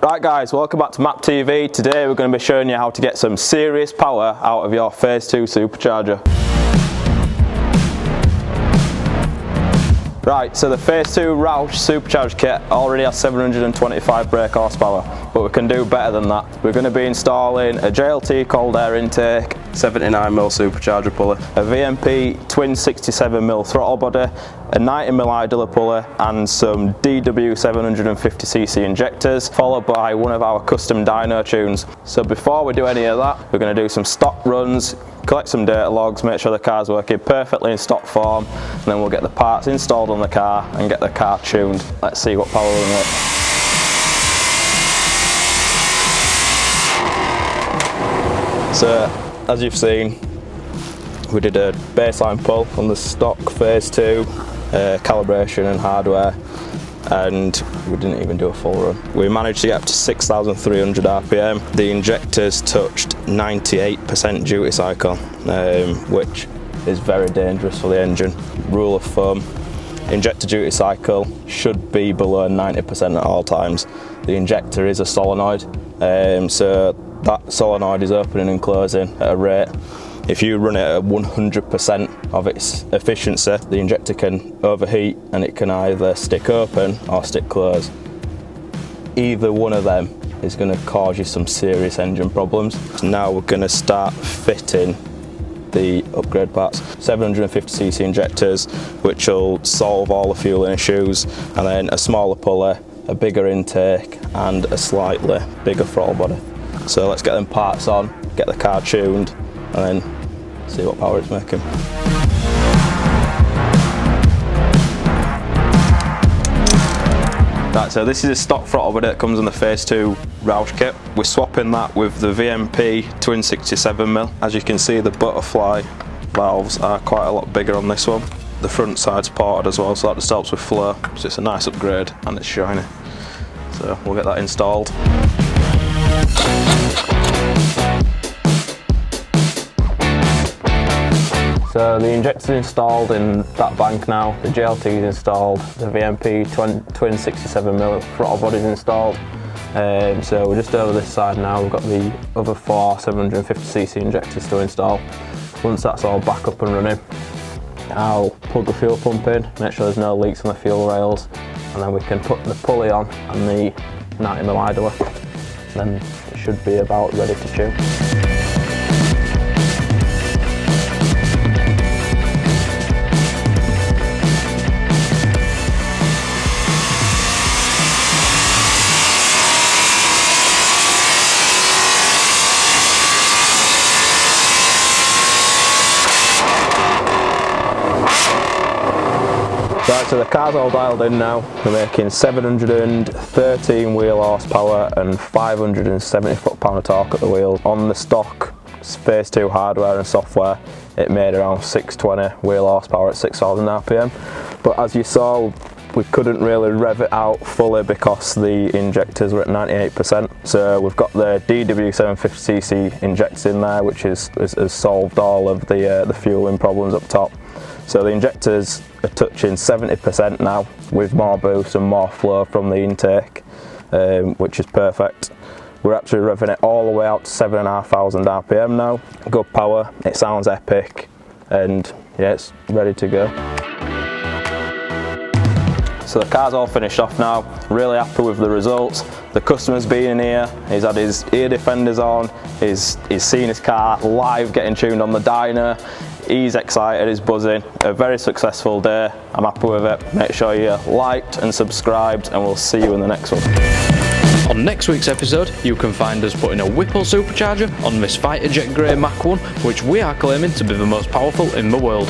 Right guys, welcome back to Map TV. Today we're going to be showing you how to get some serious power out of your Phase 2 supercharger. Right, so the Phase 2 Roush Supercharged kit already has 725 brake horsepower, but we can do better than that. We're going to be installing a JLT cold air intake, 79mm supercharger pulley, a VMP twin 67mm throttle body, a 90mm idler pulley and some DW 750cc injectors, followed by one of our custom dyno tunes. So before we do any of that, we're going to do some stock runs, collect some data logs, make sure the car's working perfectly in stock form, and then we'll get the parts installed on the car and get the car tuned. Let's see what power we'll make. So as you've seen, we did a baseline pull on the stock Phase 2 calibration and hardware, and we didn't even do a full run. We managed to get up to 6,300 RPM. The injectors touched 98% duty cycle, which is very dangerous for the engine. Rule of thumb, injector duty cycle should be below 90% at all times. The injector is a solenoid, so that solenoid is opening and closing at a rate. If you run it at 100% of its efficiency, the injector can overheat and it can either stick open or stick closed. Either one of them is going to cause you some serious engine problems. Now we're going to start fitting the upgrade parts. 750cc injectors, which will solve all the fueling issues, and then a smaller pulley, a bigger intake and a slightly bigger throttle body. So let's get them parts on, get the car tuned, and then see what power it's making. Right, so this is a stock throttle body that comes in the Phase 2 Roush kit. We're swapping that with the VMP twin 67mm. As you can see, the butterfly valves are quite a lot bigger on this one. The front side's ported as well, so that just helps with flow. So it's a nice upgrade and it's shiny. So we'll get that installed. So the injector's installed in that bank now, the JLT is installed, the VMP twin 67mm throttle body's installed. So we're just over this side now, we've got the other four 750cc injectors to install. Once that's all back up and running, I'll plug the fuel pump in, make sure there's no leaks on the fuel rails, and then we can put the pulley on and the 90mm idler. Then it should be about ready to tune. Right, so the car's all dialed in now. We're making 713 wheel horsepower and 570 foot-pound of torque at the wheel. On the stock Phase 2 hardware and software, it made around 620 wheel horsepower at 6,000 RPM. But as you saw, we couldn't really rev it out fully because the injectors were at 98%. So we've got the DW 750cc injectors in there, which has solved all of the fueling problems up top. So the injectors are touching 70% now with more boost and more flow from the intake, which is perfect. We're actually revving it all the way out to 7,500 RPM now. Good power, it sounds epic, and yeah, it's ready to go. So the car's all finished off now, really happy with the results. The customer's been in here, he's had his ear defenders on, he's seen his car live getting tuned on the dyno. He's excited, he's buzzing. A very successful day, I'm happy with it. Make sure you liked and subscribed, and we'll see you in the next one. On next week's episode, you can find us putting a Whipple supercharger on this fighter jet grey Mach 1, which we are claiming to be the most powerful in the world.